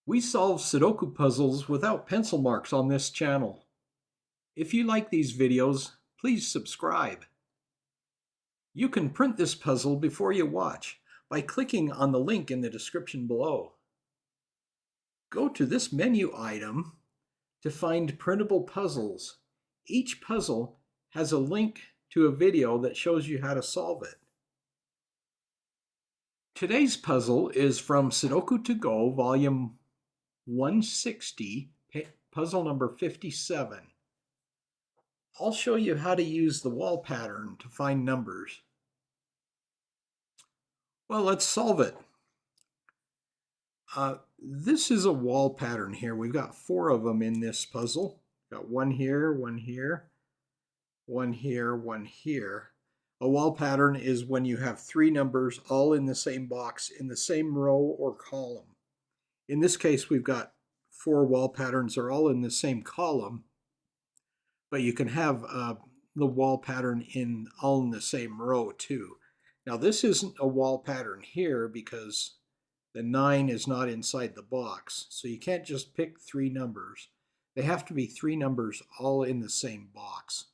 We solve Sudoku puzzles without pencil marks on this channel. If you like these videos, please subscribe. You can print this puzzle before you watch by clicking on the link in the description below. Go to this menu item to find printable puzzles. Each puzzle has a link to a video that shows you how to solve it. Today's puzzle is from Sudoku To Go, volume 160, puzzle number 57. I'll show you how to use the wall pattern to find numbers. Well, let's solve it. This is a wall pattern here. We've got 4 of them in this puzzle. Got one here, one here, one here, one here. A wall pattern is when you have 3 numbers all in the same box in the same row or column. In this case, we've got 4 wall patterns are all in the same column, but you can have the wall pattern all in the same row too. Now this isn't a wall pattern here because the 9 is not inside the box, so you can't just pick 3 numbers. They have to be 3 numbers all in the same box.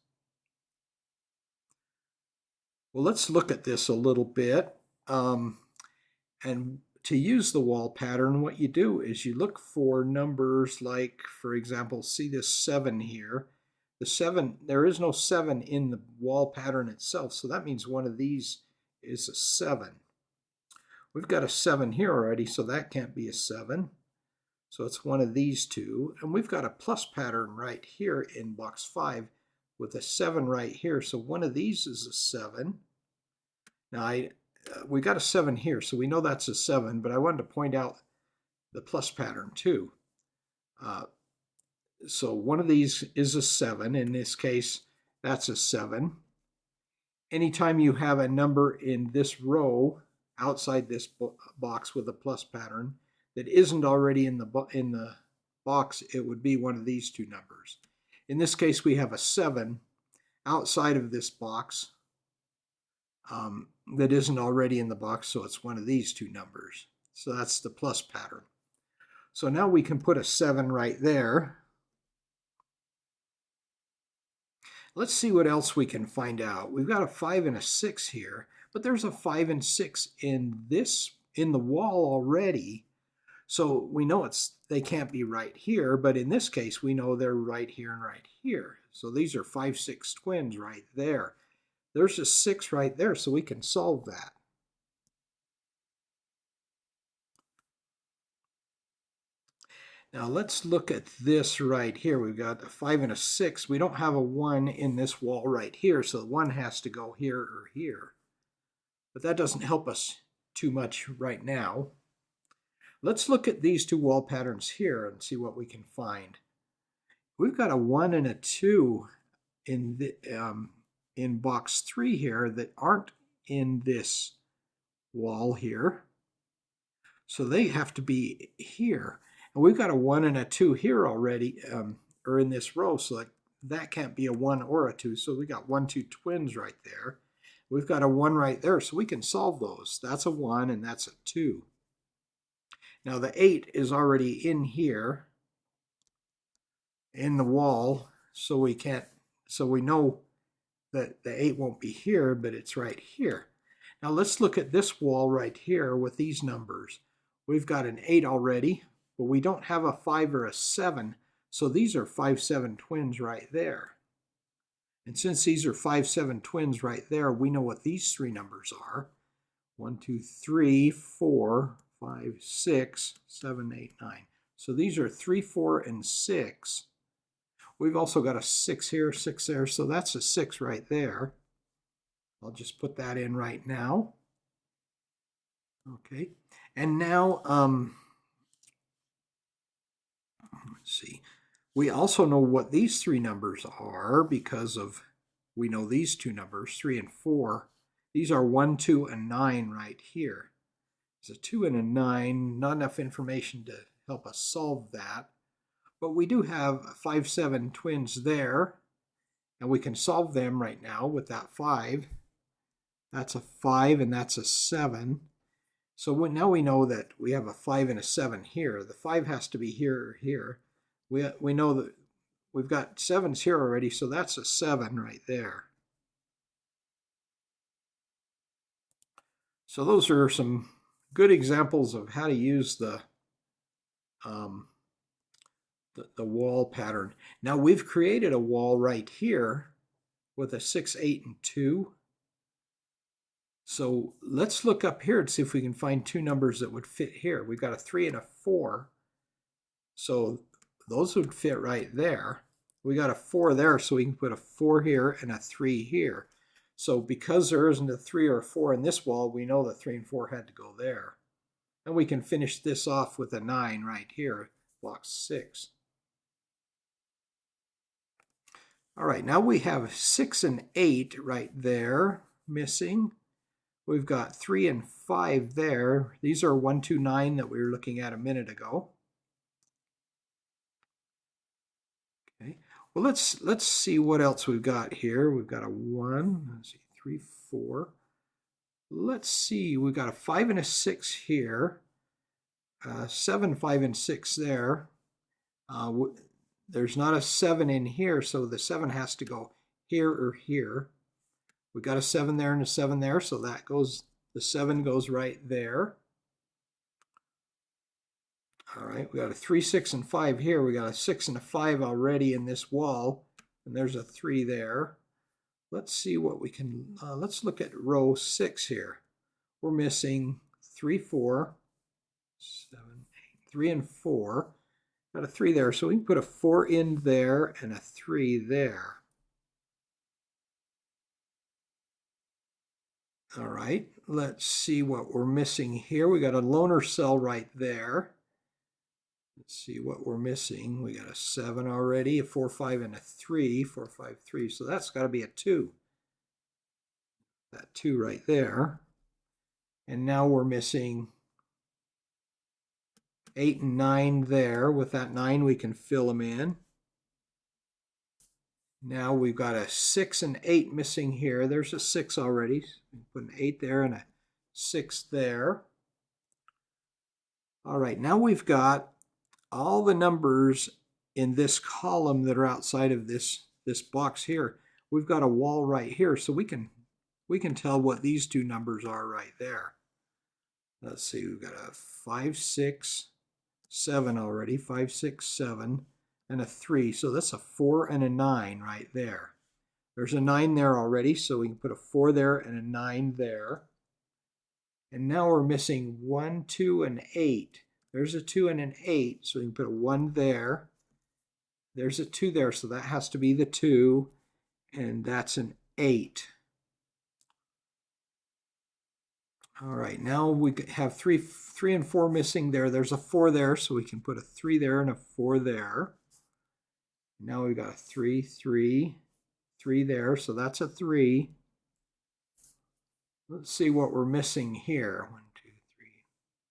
Well, let's look at this a little bit. And to use the wall pattern, what you do is you look for numbers like, for example, see this 7 here. The 7, there is no 7 in the wall pattern itself, so that means one of these is a 7. We've got a 7 here already, so that can't be a 7. So it's one of these two. And we've got a plus pattern right here in box 5 with a 7 right here. So one of these is a 7. Now we got a 7 here, so we know that's a 7, but I wanted to point out the plus pattern too. So one of these is a 7. In this case, that's a 7. Anytime you have a number in this row outside this box with a plus pattern that isn't already in the box, it would be one of these 2 numbers. In this case, we have a 7 outside of this box that isn't already in the box, so it's one of these 2 numbers. So that's the plus pattern. So now we can put a 7 right there. Let's see what else we can find out. We've got a 5 and a 6 here, but there's a 5 and 6 in the wall already. So we know they can't be right here, but in this case we know they're right here and right here. So these are 5, 6 twins right there. There's a 6 right there, so we can solve that. Now let's look at this right here. We've got a 5 and a 6. We don't have a 1 in this wall right here, so the 1 has to go here or here. But that doesn't help us too much right now. Let's look at these 2 wall patterns here and see what we can find. We've got a 1 and a 2 in box 3 here that aren't in this wall here. So they have to be here. And we've got a 1 and a 2 here already, or in this row, so that can't be a 1 or a 2. So we got 1, 2 twins right there. We've got a 1 right there, so we can solve those. That's a 1 and that's a 2. Now the 8 is already in here in the wall, so we know that the 8 won't be here, but it's right here. Now let's look at this wall right here with these numbers. We've got an 8 already, but we don't have a 5 or a 7, so these are 5, 7 twins right there. And since these are 5, 7 twins right there, we know what these 3 numbers are. 1, 2, 3, 4, 5, 6, 7, 8, 9. So these are 3, 4, and 6. We've also got a 6 here, 6 there, so that's a 6 right there. I'll just put that in right now. Okay, and now, let's see. We also know what these 3 numbers are because we know these 2 numbers, 3 and 4. These are 1, 2, and 9 right here. There's a 2 and a 9, not enough information to help us solve that. But we do have 5, 7 twins there, and we can solve them right now with that 5. That's a 5 and that's a 7. So now we know that we have a 5 and a 7 here. The 5 has to be here or here. We know that we've got 7s here already, so that's a 7 right there. So those are some good examples of how to use um, the wall pattern. Now we've created a wall right here with a 6, 8, and 2. So let's look up here and see if we can find two numbers that would fit here. We've got a 3 and a 4. So those would fit right there. We got a 4 there, so we can put a 4 here and a 3 here. So because there isn't a 3 or a 4 in this wall, we know that 3 and 4 had to go there. And we can finish this off with a 9 right here, block 6. All right, now we have 6 and 8 right there missing. We've got 3 and 5 there. These are 1, 2, 9 that we were looking at a minute ago. Okay. Well, let's see what else we've got here. We've got a 1, let's see, 3, 4. Let's see, we've got a 5 and a 6 here. 7, 5, and 6 there. There's not a 7 in here, so the 7 has to go here or here. We got a 7 there and a 7 there, so that goes, the 7 goes right there. All right, we got a 3, 6, and 5 here. We got a 6 and a 5 already in this wall, and there's a 3 there. Let's see what we can, let's look at row 6 here. We're missing 3, 4, 7, 8, 3 and 4. Got a 3 there, so we can put a 4 in there and a 3 there. All right, let's see what we're missing here. We got a loner cell right there. Let's see what we're missing. We got a 7 already, a 4, 5, and a 3. 4, 5, 3. So that's got to be a 2. That 2 right there. And now we're missing 8 and 9 there. With that 9, we can fill them in. Now we've got a 6 and 8 missing here. There's a 6 already. We put an 8 there and a 6 there. All right, now we've got all the numbers in this column that are outside of this box here. We've got a wall right here, so we can tell what these two numbers are right there. Let's see, we've got a 5, 6, 7 already, 5, 6, 7, and a 3. So that's a 4 and a 9 right there. There's a 9 there already, so we can put a 4 there and a 9 there. And now we're missing 1, 2, and 8. There's a 2 and an 8, so we can put a 1 there. There's a 2 there, so that has to be the 2, and that's an 8. All right, now we have 3 and 4 missing there. There's a 4 there, so we can put a 3 there and a 4 there. Now we've got a 3, 3, 3 there, so that's a 3. Let's see what we're missing here. 1, 2, 3,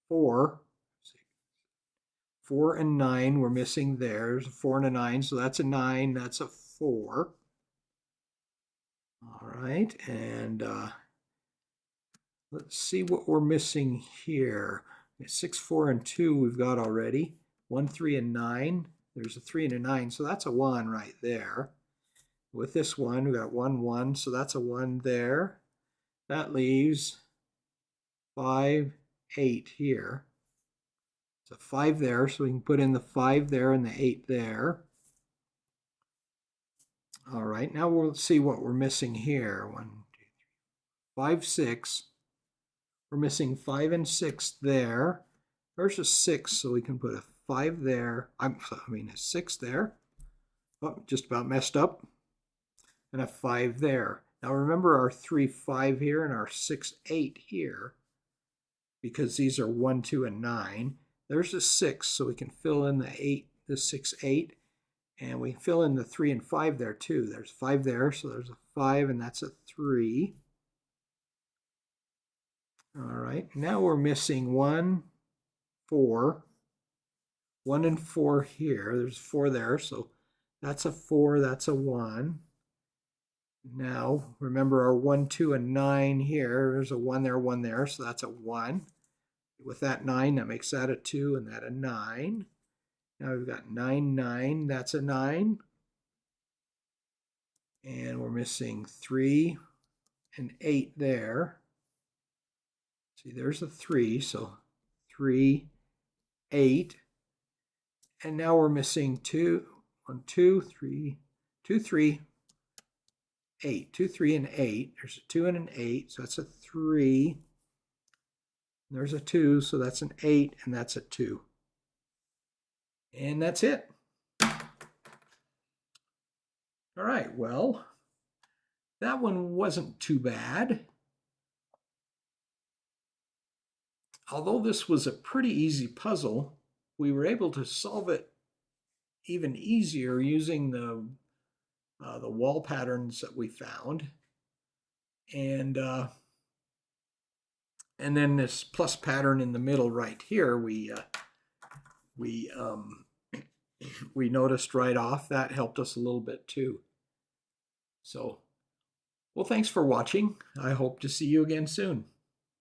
4. 4 and 9 we're missing there. There's a 4 and a 9, so that's a 9. That's a 4. All right, and let's see what we're missing here. 6, 4, and 2 we've got already. 1, 3, and 9. There's a 3 and a 9, so that's a 1 right there. With this one, we've got 1, 1, so that's a 1 there. That leaves 5, 8 here. So 5 there, so we can put in the 5 there and the 8 there. All right, now we'll see what we're missing here. 1, 2, 3, 5, 6. We're missing 5 and 6 there. There's a 6, so we can put a 5 there. I mean a 6 there. Oh, just about messed up. And a 5 there. Now remember our 3, 5 here and our 6, 8 here, because these are 1, 2, and 9. There's a 6, so we can fill in the 8, the 6, 8, and we fill in the 3 and 5 there too. There's 5 there, so there's a 5, and that's a 3. All right, now we're missing 1, 4. 1 and 4 here. There's 4 there, so that's a 4, that's a 1. Now, remember our 1, 2, and 9 here. There's a 1 there, so that's a 1. With that 9, that makes that a 2 and that a 9. Now we've got 9, 9, that's a 9. And we're missing 3 and 8 there. See, there's a 3, so 3, 8. And now we're missing 2, 1, 2, 3, 2, 3, 8. 2, 3, and 8. There's a 2 and an 8, so that's a 3. There's a 2, so that's an 8, and that's a 2. And that's it. All right, well, that one wasn't too bad. Although this was a pretty easy puzzle, we were able to solve it even easier using the wall patterns that we found. And then this plus pattern in the middle right here, we noticed right off. That helped us a little bit too. So, well, thanks for watching. I hope to see you again soon.